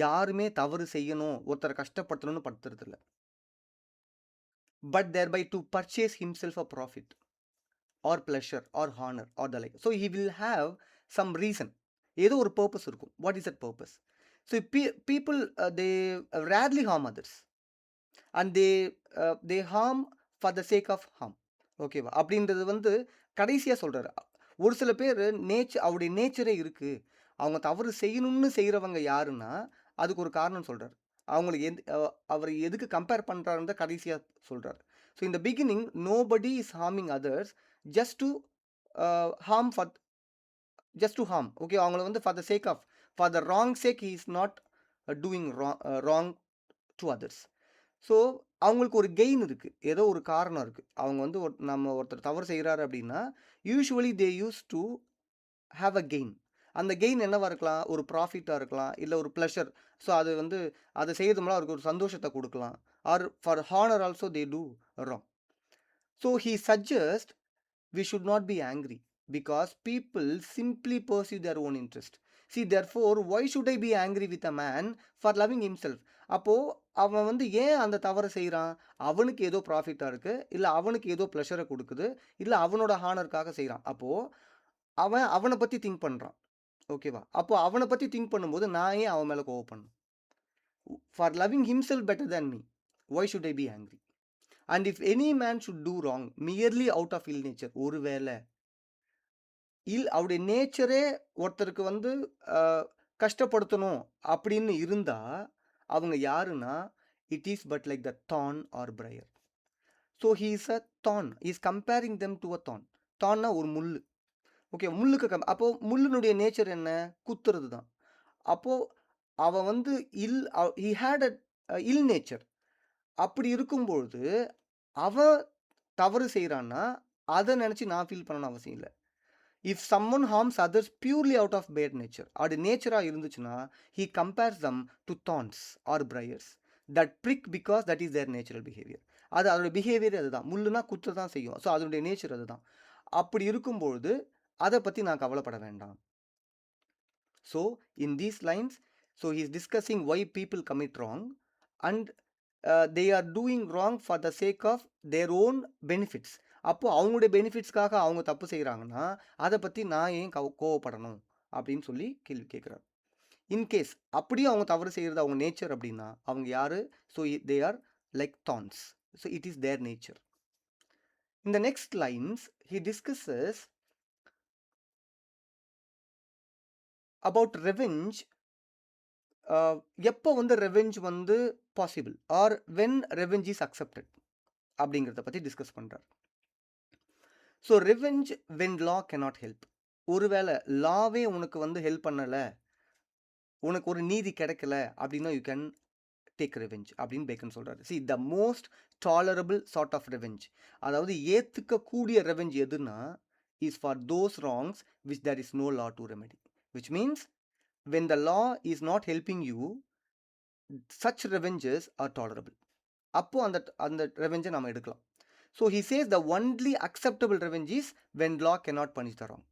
யாருமே தவறு செய்யணும், ஒருத்தரை கஷ்டப்படுத்தணும்னு படுத்துறது இல்லை. But thereby to purchase himself a profit or pleasure or honor or the like. So he will have some reason. ஏதோ ஒரு purpose இருக்கும். What is that purpose? So people they rarely harm others and they harm for the sake of harm. ஓகேவா? அப்படின்றது வந்து கடைசியாக சொல்கிறாரு. ஒரு சில பேர் அவருடைய நேச்சரே இருக்குது, அவங்க தவறு செய்யணும்னு செய்கிறவங்க யாருன்னா அதுக்கு ஒரு காரணம் சொல்கிறார். அவங்களுக்கு அவர் எதுக்கு கம்பேர் பண்ணுறாருன்னு தான் கடைசியாக சொல்கிறார். ஸோ இந்த beginning nobody is harming others just to harm okay. அவங்கள வந்து for the wrong sake he is not doing wrong to others. So அவங்களுக்கு ஒரு கெயின் இருக்குது, ஏதோ ஒரு காரணம் இருக்குது. அவங்க வந்து நம்ம ஒருத்தர் தவறு செய்கிறாரு அப்படின்னா usually they use to have a gain. அந்த கெயின் என்னவாக இருக்கலாம், ஒரு ப்ராஃபிட்டாக இருக்கலாம், இல்லை ஒரு ப்ளஷர். ஸோ அது வந்து அதை செய்கிறது மூலம் அவருக்கு ஒரு சந்தோஷத்தை கொடுக்கலாம். Or for honour also they do wrong. So he suggest we should not be angry because people simply pursue their own interest. See, therefore, why should I be angry with a man for loving himself? அப்போது அவன் வந்து ஏன் அந்த தவறை செய்கிறான், அவனுக்கு ஏதோ ப்ராஃபிட்டாக இருக்குது, இல்லை அவனுக்கு ஏதோ ப்ளஷரை கொடுக்குது, இல்லை அவனோட ஹானருக்காக செய்கிறான். அப்போது அவனை பற்றி திங்க் பண்ணுறான். ஓகேவா? அப்போது அவனை பற்றி திங்க் பண்ணும்போது நான் ஏன் அவன் மேலே கோவப்படணும்? For loving himself better than me, why should I be angry? And if any man should do wrong merely out of ill nature, ஒருவேளை அவருடைய நேச்சரே ஒருத்தருக்கு வந்து கஷ்டப்படுத்தணும் அப்படின்னு இருந்தா அவங்க யாருன்னா it is but like the thorn or briar. So he is a thorn. He is comparing them to a thorn. தான்னா ஒரு முள். ஓகே, முள்ளுக்கு அப்போது முள்ளுனுடைய நேச்சர் என்ன, குத்துறது தான். அப்போது அவன் வந்து he had a ill nature. அப்படி இருக்கும்பொழுது அவன் தவறு செய்கிறான்னா அதை நினச்சி நான் ஃபீல் பண்ணணும்னு அவசியம் இல்லை. If some man harms others purely out of bad nature, அது நேச்சராக இருந்துச்சுன்னா he compares them to thorns or briars that prick because that is their natural behaviour. அதோட பிஹேவியர் அதுதான். முள்ளுனா குத்து தான் செய்யும். ஸோ அதனுடைய நேச்சர் அதுதான். அப்படி இருக்கும்பொழுது அதை பற்றி நான் கவலைப்பட வேண்டாம். So in these lines, so he is discussing Y people commit wrong and they are doing wrong for the sake of their own benefits. அப்போது அவங்களுடைய பெனிஃபிட்ஸ்க்காக அவங்க தப்பு செய்கிறாங்கன்னா அதை பற்றி நான் ஏன் கோவப்படணும் அப்படின்னு சொல்லி கேள்வி கேட்குறாரு. இன்கேஸ் அப்படியே அவங்க தவறு செய்கிறது அவங்க நேச்சர் அப்படின்னா அவங்க யார்? So they R like thorns. So it is their nature. In the next lines he discusses about revenge, எப்போ வந்து ரெவெஞ்ச் வந்து possible R when revenge is accepted அப்படிங்கிறத பற்றி டிஸ்கஸ் பண்ணுறார். So revenge when law cannot help. ஒருவேளை லாவே உனக்கு வந்து ஹெல்ப் பண்ணலை, உனக்கு ஒரு நீதி கிடைக்கல அப்படின்னா யூ கேன் டேக் ரிவெஞ்ச் அப்படின்னு பேக்கன் சொல்கிறாரு. See the most tolerable sort of revenge, அதாவது ஏற்றுக்கக்கூடிய ரெவெஞ்ச் எதுனா is for those wrongs which there is no law to remedy, which means when the law is not helping you, such revenges are tolerable. அப்போ அந்த அந்த ரெவெஞ்சை நம்ம எடுக்கலாம். So he says the only acceptable revenge is when law cannot punish the wrong.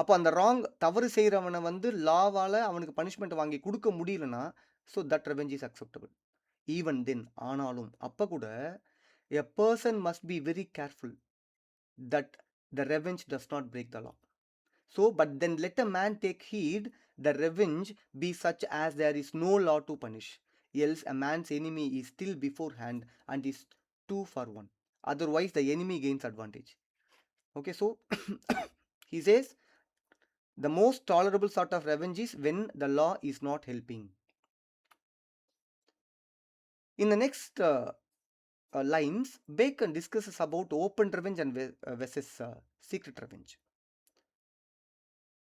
அப்போ அந்த wrong தவறு செய்கிறவனை வந்து லாவால் அவனுக்கு பனிஷ்மெண்ட் வாங்கி கொடுக்க முடியலன்னா, so that revenge is acceptable. Even then, ஆனாலும் அப்போ கூட a person must be very careful that the revenge does not break the law. So but then let a man take heed the revenge be such as there is no law to punish, else a man's enemy is still beforehand and is two for one. Otherwise, the enemy gains advantage. Okay, so he says the most tolerable sort of revenge is when the law is not helping. In the next lines, Bacon discusses about open revenge and versus secret revenge.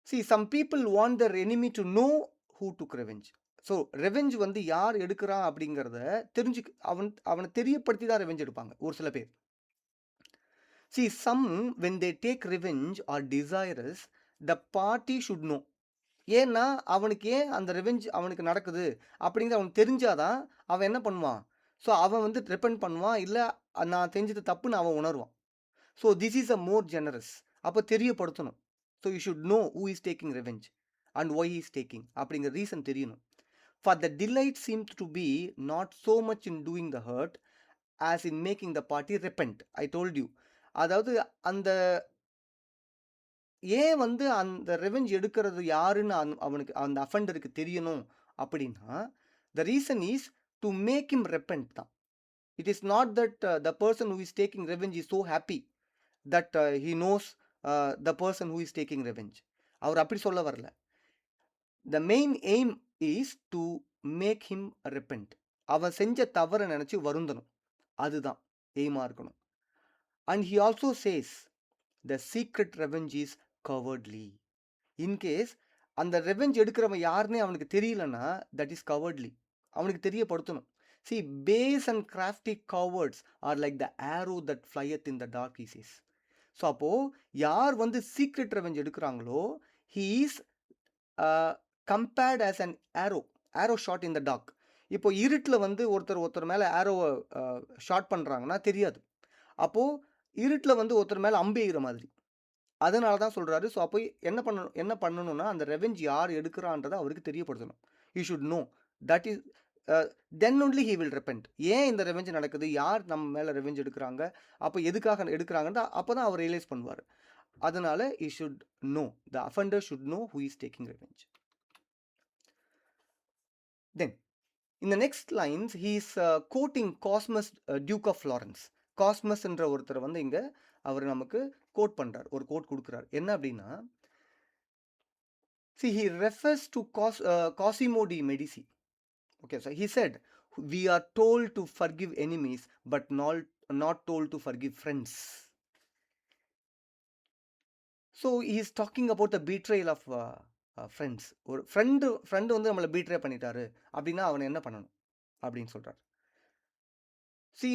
See, some people want their enemy to know who took revenge. So revenge வந்து யார் எடுக்கிறான் அப்படிங்கிறத அவனை தெரியப்படுத்தி தான் revenge எடுப்பாங்க ஒரு சில பேர். See, some when they take revenge or desirous, the party should know. ஏன்னா அவனுக்கு ஏன் அந்த ரெவெஞ்ச் அவனுக்கு நடக்குது அப்படிங்கிறது அவனுக்கு தெரிஞ்சாதான் அவன் என்ன பண்ணுவான். ஸோ அவன் வந்து ரெப்பெண்ட் பண்ணுவான், இல்லை நான் தெரிஞ்சது தப்புன்னு அவன் உணர்வான். So this is a more generous. அப்போ தெரியப்படுத்தணும். So you should know who is taking revenge and why is taking அப்படிங்கிற ரீசன் தெரியணும். For the delight seems to be not so much in doing the hurt as in making the party repent. I told you. அதாவது அந்த ஏன் வந்து அந்த revenge எடுக்கிறது யாருன்னு அவனுக்கு அந்த அஃபெண்டருக்கு தெரியணும் அப்படின்னா, the reason is to make him repent தான். It is not that the person who is taking revenge is so happy that he knows the person who is taking revenge. அவர் அப்படி சொல்ல வரல. The main aim is to make him repent. அவன் செஞ்ச தவறை நினைச்சு வருந்தணும், அதுதான் எய்மா இருக்கணும். And he also says the secret revenge is cowardly. In case அந்த ரெவெஞ்ச் எடுக்கிறவன் யாருன்னே அவனுக்கு தெரியலன்னா that is cowardly. அவனுக்கு தெரியப்படுத்தணும். See, base and crafty cowards are like the arrow that flieth in the dark, he says. So அப்போ யார் வந்து secret revenge எடுக்கிறாங்களோ he is compared as an arrow shot in the dark. இப்போ இருட்டில் வந்து ஒருத்தர் மேலே ஆரோவை ஷாட் பண்ணுறாங்கன்னா தெரியாது. அப்போது இருட்டில் வந்து ஒருத்தர் மேலே அம்பு எய்கிற மாதிரி. அதனால தான் சொல்கிறாரு. ஸோ அப்போ என்ன பண்ணணும்னா அந்த ரெவெஞ்ச் யார் எடுக்கிறான்றதை அவருக்கு தெரியப்படுத்தணும். You should know that is then only he will repent. ஏன் இந்த ரெவெஞ்ச் நடக்குது, யார் நம்ம மேலே ரெவெஞ்ச் எடுக்கிறாங்க, அப்போ எதுக்காக எடுக்கிறாங்கன்னு அப்போ தான் அவர் ரியலைஸ் பண்ணுவார். அதனால he should know, the offender should know who is taking revenge. Then in the next lines he is quoting Cosmus, Duke of Florence. Cosmos என்ற ஒருத்தர் வந்து இங்கே அவர் நமக்கு கோட் பண்ணுறார், ஒரு கோட் கொடுக்குறார். என்ன அப்படின்னா, see he refers to Cosimo di Medici. Okay, so he said we are told to forgive enemies but not told to forgive friends. So he is talking about the betrayal of friends. ஒரு friend வந்து நம்மளை betray பண்ணிட்டாரு அப்படின்னா அவனை என்ன பண்ணணும் அப்படின்னு சொல்கிறார். சி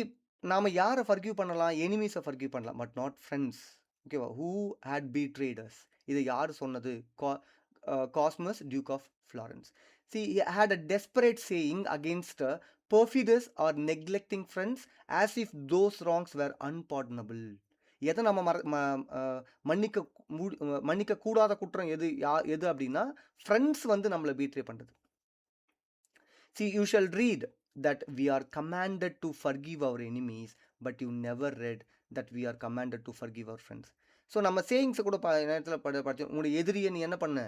நாம் யாரை ஃபர்கிவ் பண்ணலாம், எனிமீஸை ஃபர்கிவ் பண்ணலாம், பட் நாட் ஃப்ரெண்ட்ஸ். ஓகேவா? ஹூ ஹேட் பீட்ரேடர்ஸ், இதை யார் சொன்னது? Cosmos, duke of Florence. See he had a desperate saying against perfidious or neglecting friends as if those wrongs were unpardonable. எதை நம்ம மன்னிக்க கூடாத குற்றம் எது அப்படின்னா ஃப்ரெண்ட்ஸ் வந்து நம்மளை பீட்ரே பண்ணுறது. See, you shall read that we are commanded to forgive our enemies, but you never read that we are commanded to forgive our friends. So நம்ம சேயிங்ஸை கூட நேரத்தில் படிச்சு, உங்களுடைய எதிரியை நீ என்ன பண்ண,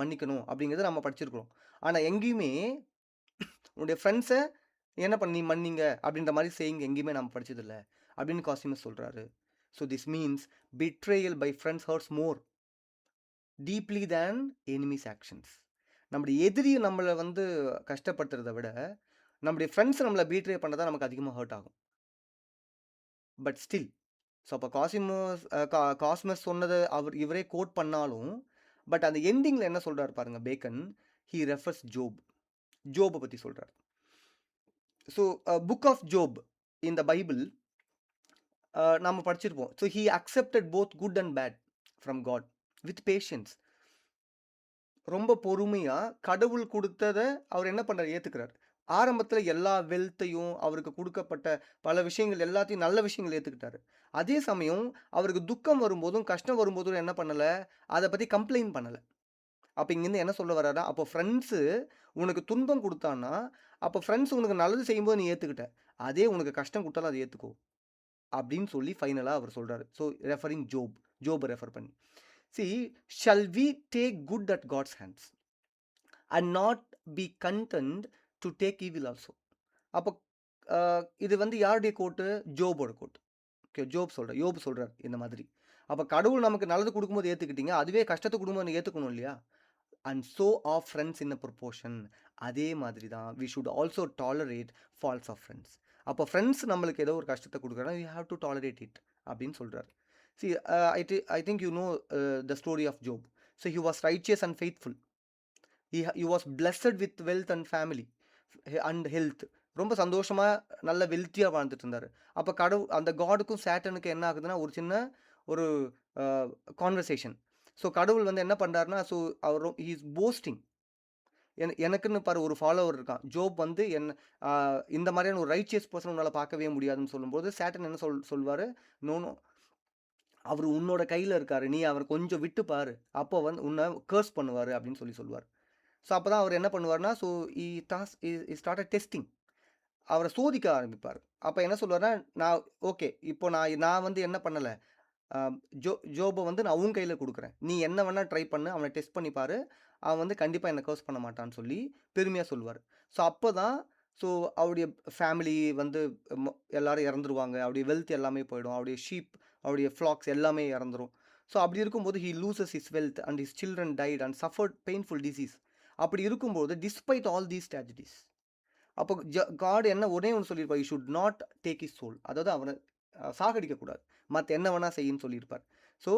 மன்னிக்கணும் அப்படிங்கிறத நம்ம படிச்சிருக்கிறோம். ஆனால் எங்கேயுமே உன்னுடைய ஃப்ரெண்ட்ஸை என்ன பண்ணி மன்னிங்க அப்படின்ற மாதிரி சேயிங் எங்கேயுமே நம்ம படிச்சதில்லை அப்படின்னு காசிமஸ் சொல்கிறாரு. So this means betrayal by friends hurts more. Deeply than enemies actions. நம்முடைய எதிரி நம்மள வந்து கஷ்டப்படுத்துறத விட, நம்முடைய ஃப்ரெண்ட்ஸ் நம்மள பீட்ரே பண்ண தான் நமக்கு அதிகமா ஹர்ட் ஆகும். பட் ஸ்டில் ஸோ அப்போ காஸ்மஸ் சொன்னத இவரே கோட் பண்ணாலும், பட் அந்த எண்டிங்ல என்ன சொல்றாரு பாருங்க பேக்கன், ஹி ரெஃபர்ஸ் ஜோப். ஜோப பத்தி சொல்றார். So book of Job in the Bible நம்ம படிச்சிருப்போம். So he accepted both good and bad from God with patience. ரொம்ப பொறுமையா கடவுள் குடுத்தத அவர் என்ன பண்றாரு? ஏத்துக்கிறாரு. ஆரம்பத்துல எல்லா வெல்த்தையும், அவருக்கு குடுக்கப்பட்ட பல விஷயங்கள் எல்லாத்தையும் நல்ல விஷயங்கள் ஏத்துக்கிட்டாரு. அதே சமயம் அவருக்கு துக்கம் வரும்போதும், கஷ்டம் வரும்போதும் என்ன பண்ணல? அத பத்தி கம்ப்ளைண்ட் பண்ணல. அப்ப இங்கேருந்து என்ன சொல்ல வர்றாருன்னா, அப்போ ஃப்ரெண்ட்ஸு உனக்கு துன்பம் குடுத்தான்னா, அப்ப ஃப்ரெண்ட்ஸ் உனக்கு நல்லது செய்யும்போது நீ ஏத்துக்கிட்ட. அதே உனக்கு கஷ்டம் குடுத்தாலும் அத ஏத்துக்கோ. அப்படின்னு சொல்லி ஃபைனலா அவர் சொல்றாரு. ஸோ ரெஃபரிங் ஜோப ரெஃபர் பண்ணி. "See shall we take good at God's hands and not be content to take evil also." அப்போ இது வந்து யாருடைய கோட்டு? ஜோபோட கோட். ஓகே, யோபு சொல்றார் இந்த மாதிரி. அப்ப கடவுள் நமக்கு நல்லது குடுக்கும்போது ஏத்துக்கிட்டீங்க. அதுவே கஷ்டத்த குடுக்கும்போது ஏத்துக்கணும் இல்லையா? And so are friends in a proportion. அதே மாதிரி தான் we should also tolerate faults of friends. அப்போ ஃப்ரெண்ட்ஸ் நம்மளுக்கு ஏதோ ஒரு கஷ்டத்த குடுக்குறாங்கன்னா, we have to tolerate it அப்படின்னு சொல்றாரு. See I think you know the story of Job. So he was righteous and faithful. He was blessed with wealth and family and health. ரொம்ப சந்தோஷமா நல்ல வெல்த்தியா வாழ்ந்துட்டு இருந்தாரு. அப்ப அந்த காடுக்கும் சேட்டனுக்கும் என்ன ஆகுதுன்னா, ஒரு சின்ன ஒரு அ கான்வர்சேஷன். ஸோ கடவுள் வந்து என்ன பண்றாருன்னா, ஸோ அவர் ஹி இஸ் போஸ்டிங். எனக்குன்னு பாரு ஒரு ஃபாலோவர் இருக்கான். ஜோப் வந்து அ இந்த மாதிரியான ஒரு ரைச்சியஸ் பெர்சன் உன்னால பார்க்கவே முடியாதுன்னு சொல்லும்போது, சேட்டன் என்ன சொல்வாரு, "நோ, நோ. அவரு உன்னோட கையில இருக்காரு. நீ அவர கொஞ்சம் விட்டு பாரு. அப்போ வந்து உன்ன கர்ஸ் பண்ணுவாரு." அப்படின்னு சொல்லுவாரு. ஸோ அப்பதான் அவர் என்ன பண்ணுவாருன்னா, ஸோ ஹி ஸ்டார்ட்டட் டெஸ்டிங். அவர சோதிக்க ஆரம்பிப்பாரு. அப்ப என்ன சொல்லுவாருன்னா, நான் ஓகே. இப்போ நான் வந்து என்ன பண்ணல, அ ஜோப வந்து நான் உன் கையில குடுக்குறேன். நீ என்ன வேணா ட்ரை பண்ணு. அவன டெஸ்ட் பண்ணி பாரு. அவன் வந்து கண்டிப்பா என்ன கர்ஸ் பண்ண மாட்டான்னு சொல்லி பெருமையா சொல்லுவாரு. ஸோ அப்பதான் ஸோ அவருடைய ஃபேமிலி வந்து மொ எல்லாரும் இறந்துருவாங்க. அவருடைய வெல்த் எல்லாமே போயிடும். அவருடைய அவருடைய ஃப்ளாக்ஸ் எல்லாமே இறந்துரும். ஸோ அப்படி இருக்கும்போது he loses his wealth and his children died and suffered painful disease. அப்படி இருக்கும்போது டிஸ்பைட் ஆல் தீஸ் ட்ராஜடிஸ், அப்போ காட் என்ன ஒரே ஒண்ணு சொல்லியிருப்பார். You should not take his soul. அதாவது அவன சாகடிக்க கூடாது. மத்த என்ன வேணா செய்யுன்னு சொல்லியிருப்பார். ஸோ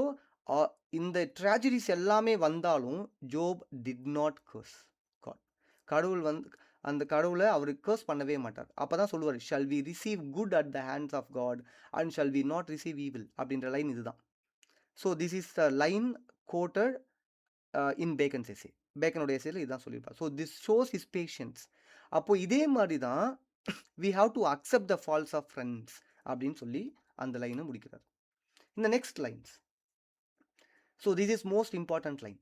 அ இந்த ட்ராஜடிஸ் எல்லாமே வந்தாலும் ஜோப் டிட் நாட் கர்ஸ் காட். கடவுள் வந்து அந்த கடவுள அவரு கர்ஸ் பண்ணவே மாட்டார். அப்பதான் சொல்லுவாரு, "shall we receive good at the hands of God and shall we not receive evil." அப்படின்ற லைன் இதுதான். So this is the line quoted in Bacon's essay. பேக்கனோட எஸ்ஸேல இதான் சொல்லியிருப்பார். So this shows his patience. அப்போ இதே மாரி தான் we have to accept the faults of friends அப்படின்னு சொல்லி அந்த லைன முடிக்கிறார். இந்த next lines. So this is most important line.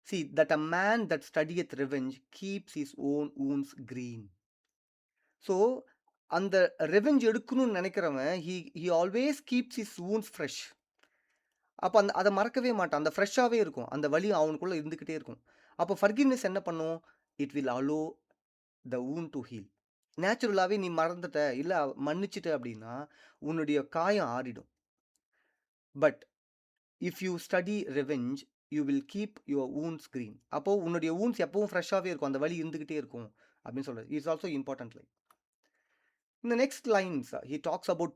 See that a man that studieth revenge keeps his own wounds green. So அந்த ரெவெஞ்ச் எடுக்கணும்னு நினைக்கிறவன் he always keeps his wounds fresh. அப்ப அத மறக்கவே மாட்டான். அந்த ஃப்ரெஷ்ஷாவே இருக்கும். அந்த வலி அவனுக்குள்ள இருந்துகிட்டே இருக்கும். அப்போ ஃபர்கிவ்னெஸ் என்ன பண்ணும்? It will allow the wound to heal. நேச்சுரலாவே நீ மறந்துட்ட, இல்ல மன்னிச்சுட்ட அப்படின்னா, உன்னுடைய காயம் ஆறிடும். But if you study revenge, you will keep your wounds green. அப்போ உன்னுடைய வூண்ட்ஸ் எப்பவும் ஃப்ரெஷ்ஷாவே இருக்கும். அந்த வலி இருந்துகிட்டே இருக்கும் அப்படின்னு சொல்றாரு. It's also important line. In the next lines, he talks about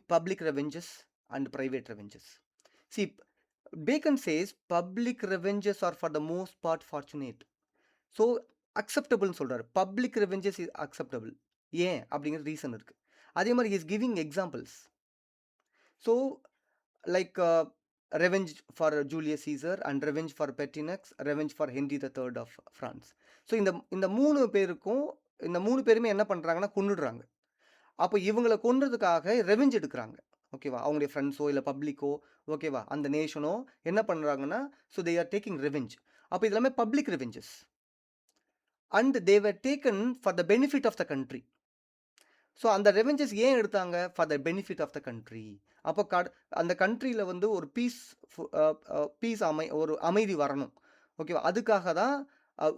public revenges and private revenges. See, Bacon says public revenges are for the most part fortunate. So அக்செப்டபிள்னு சொல்றாரு. Public revenges is acceptable. ஏன்? அப்படிங்கிற reason இருக்கு. அதே மாரி he is giving examples. So like revenge for Julius Caesar and revenge for Pertinax, revenge for Henry the third of France. ஸோ இந்த 3 பேருக்கும் இந்த 3 பேருமே என்ன பண்றாங்கன்னா கொன்னுடுறாங்க. அப்போ இவங்கள கொன்றதுக்காக ரெவெஞ்ச் எடுக்குறாங்க. ஓகேவா? அவங்களுடைய ஃப்ரெண்ட்ஸோ இல்ல பப்ளிக்கோ, ஓகேவா? அந்த நேஷனோ என்ன பண்றாங்கன்னா, so they are taking revenge. அப்போ இது எல்லாமே public revenges. And they were taken for the benefit of the country. So அந்த ரெவெஞ்சஸ் ஏன் எடுத்தாங்க? For the benefit of the country. அப்போ அந்த கண்ட்ரியில வந்து ஒரு பீஸ் ஒரு அமைதி வரணும். ஓகேவா? அதுக்காக தான்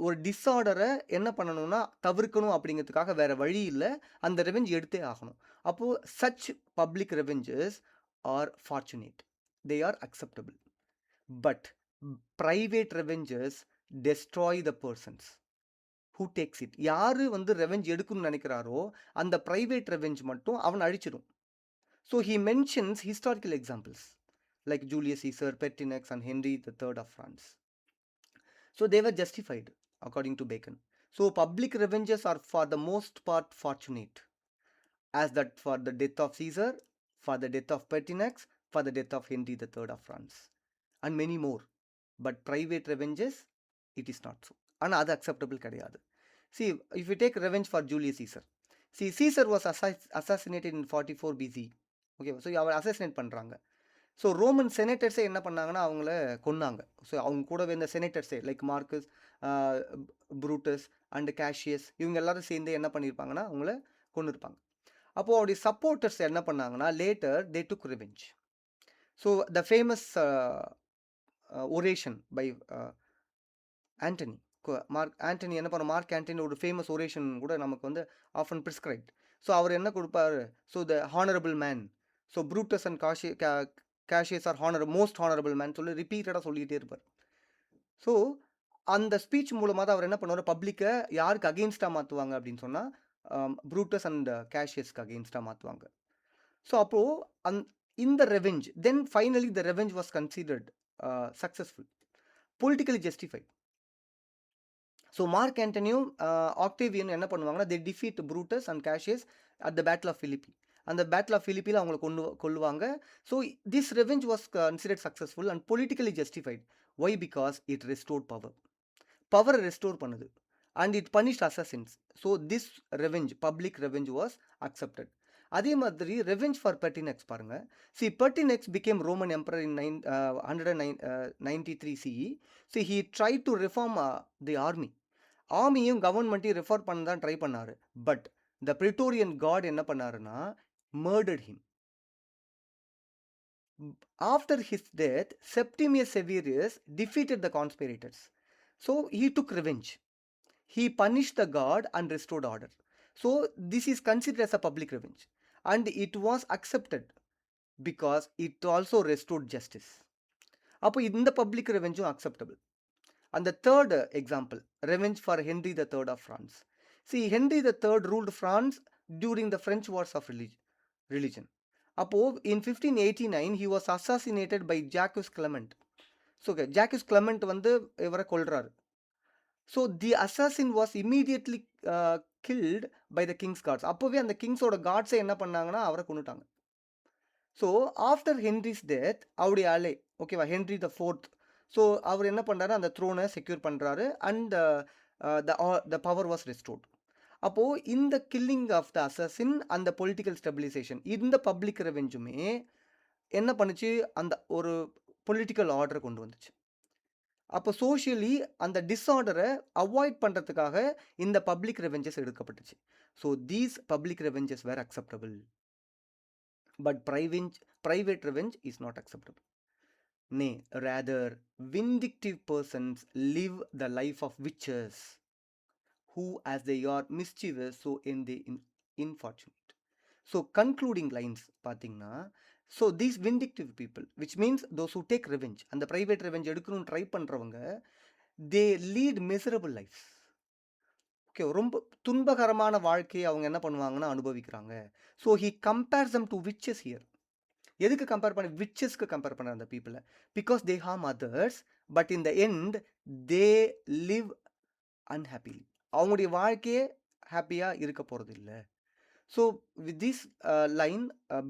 ஒரு டிஸார்டரை என்ன பண்ணணும்னா தவிர்க்கணும் அப்படிங்கிறதுக்காக வேற வழி இல்ல. அந்த ரெவெஞ்ச் எடுத்தே ஆகணும். அப்போ such public revenges are fortunate. They are acceptable. But private revenges destroy the persons who takes it. யாரு வந்து ரெவெஞ்ச் எடுக்கணும்னு நினைக்கிறாரோ அந்த private revenge மட்டும் அவன் அழிச்சிடும். So he mentions historical examples like Julius Caesar, Pertinax, and Henry III of France. So they were justified according to Bacon. So public revenges are for the most part fortunate, as that for the death of Caesar, for the death of Pertinax, for the death of Henry III of France, and many more. But private revenges, it is not so. And அது acceptable கிடையாது. See, if you take revenge for Julius Caesar, see, Caesar was assassinated in 44 BC. Okay, so அவர் assassinate பண்ணுறாங்க. So Roman செனேட்டர்ஸே என்ன பண்ணாங்கன்னா அவங்கள கொன்னாங்க. So அவங்க கூடவே இந்த செனேட்டர்ஸே like Marcus, Brutus and Cassius, இவங்க எல்லாரும் சேர்ந்து என்ன பண்ணியிருப்பாங்கன்னா அவங்கள கொன்னிருப்பாங்க. அப்போது அவருடைய சப்போர்ட்டர்ஸ் என்ன பண்ணாங்கன்னா later they took revenge. So the famous oration by Antony, Antony என்ன பண்ண, மார்க் ஆண்டனி ஒரு ஃபேமஸ் ஒரேஷன் கூட நமக்கு வந்து ஆஃபன் ப்ரிஸ்கிரைப்ட். ஸோ அவர் என்ன கொடுப்பாரு, so the honourable man, so Brutus and Cassius are most honourable man சொல்லி ரிப்பீட்டடாக சொல்லிகிட்டே இருப்பார். ஸோ அந்த ஸ்பீச் மூலமாக தான் அவர் என்ன பண்ணுவார், பப்ளிக்கை யாருக்கு அகெயின்ஸ்டாக மாற்றுவாங்க அப்படின்னு சொன்னால் ப்ரூட்டஸ் அண்ட் கேஷியஸ்க்கு அகெயின்ஸ்டாக மாற்றுவாங்க. ஸோ அப்போது இந்த revenge then finally the revenge was considered successful, politically justified. So Mark ஆண்டனியும் ஆக்டேவியன் என்ன பண்ணுவாங்கன்னா they defeat Brutus and Cassius at the battle of Philippi. அந்த பேட்டில் ஆஃப் பிலிப்பியில் அவங்களை கொள்ளுவாங்க. So this revenge was considered successful and politically justified. Why? Because it restored power. பவரை restore பண்ணுது and it punished assassins. So this revenge, public revenge was accepted. அதே மாதிரி revenge for Pertinax பாருங்க. C, Pertinax became Roman emperor in 193 CE. See, he try to reform the army. ஆர்மியும் கவர்மெண்ட்டையும் refer பண்ண தான் try பண்ணார். But the பிரிட்டோரியன் God என்ன பண்ணாருன்னா murdered him. After his death, Septimius Severus defeated the conspirators. So he took revenge. He punished the god and restored order. So this is considered as a public revenge. And it was accepted because it also restored justice. அப்போ இந்த public revenge acceptable. And the third example, revenge for Henry III of France. See, Henry III ruled France during the French Wars of religion. அப்போது in 1589 he was assassinated by Jacques Clement. So Jacques Clement வந்து இவரை கொல்றாரு. So the assassin was immediately killed by the king's guards. அப்போவே அந்த கிங்ஸோட காட்ஸை என்ன பண்ணாங்கன்னா அவரை கொண்டுட்டாங்க. ஸோ ஆஃப்டர் ஹென்ரிஸ் டெத், அவருடைய அலை, ஓகேவா, ஹென்ரி த ஃபோர்த், ஸோ அவர் என்ன பண்ணுறாரு, அந்த த்ரோனை செக்யூர் பண்ணுறாரு and the power was restored. அப்போது இந்த கில்லிங் ஆஃப் த அசசின் அந்த பொலிட்டிக்கல் ஸ்டெபிலைசேஷன், இந்த பப்ளிக் ரெவெஞ்சுமே என்ன பண்ணுச்சு, அந்த ஒரு பொலிட்டிக்கல் ஆர்டரை கொண்டு வந்துச்சு. அப்போ சோஷியலி அந்த டிஸார்டரை அவாய்ட் பண்ணுறதுக்காக இந்த பப்ளிக் ரெவெஞ்சஸ் எடுக்கப்பட்டுச்சு. So these public revenges were acceptable, but private revenge is not acceptable. Nay, rather, vindictive persons live the life of witches, who as they are mischievous, so end they infortunate. So concluding lines பார்த்தீங்கன்னா, so these vindictive people, which means those who take revenge, அந்த private revenge எடுக்கணும்னு try பண்ணுறவங்க, they lead miserable lives. Okay, ரொம்ப துன்பகரமான வாழ்க்கையை அவங்க என்ன பண்ணுவாங்கன்னா அனுபவிக்கிறாங்க. So he compares them to witches here. எதுக்கு கம்பேர் பண்ண, விச்சஸ்க்கு கம்பேர் பண்ண அந்த பீப்புளை, because they harm others but in the end they live unhappily. அவங்களுடைய வாழ்க்கையே ஹாப்பியாக இருக்க போகிறது இல்லை. So with this line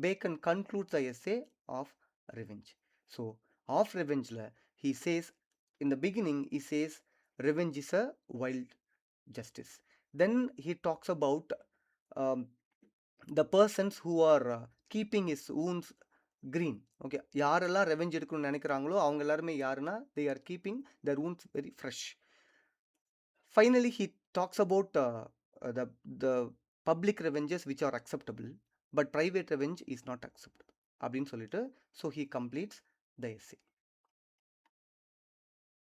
Bacon concludes the essay of revenge. So of ரெவெஞ்சில் he says, in the beginning he chase revenge is a wild justice. Then he talks about the persons who are keeping his wounds green. Okay, யாரெல்லாம் revenge எடுக்கணும்னு நினைக்கிறாங்களோ அவங்க எல்லாருமே யாருன்னா they are keeping their wounds very fresh. Finally he talks about the public revenges which are acceptable but private revenge is not acceptable அப்படின்னு சொல்லிட்டு, so he completes the essay.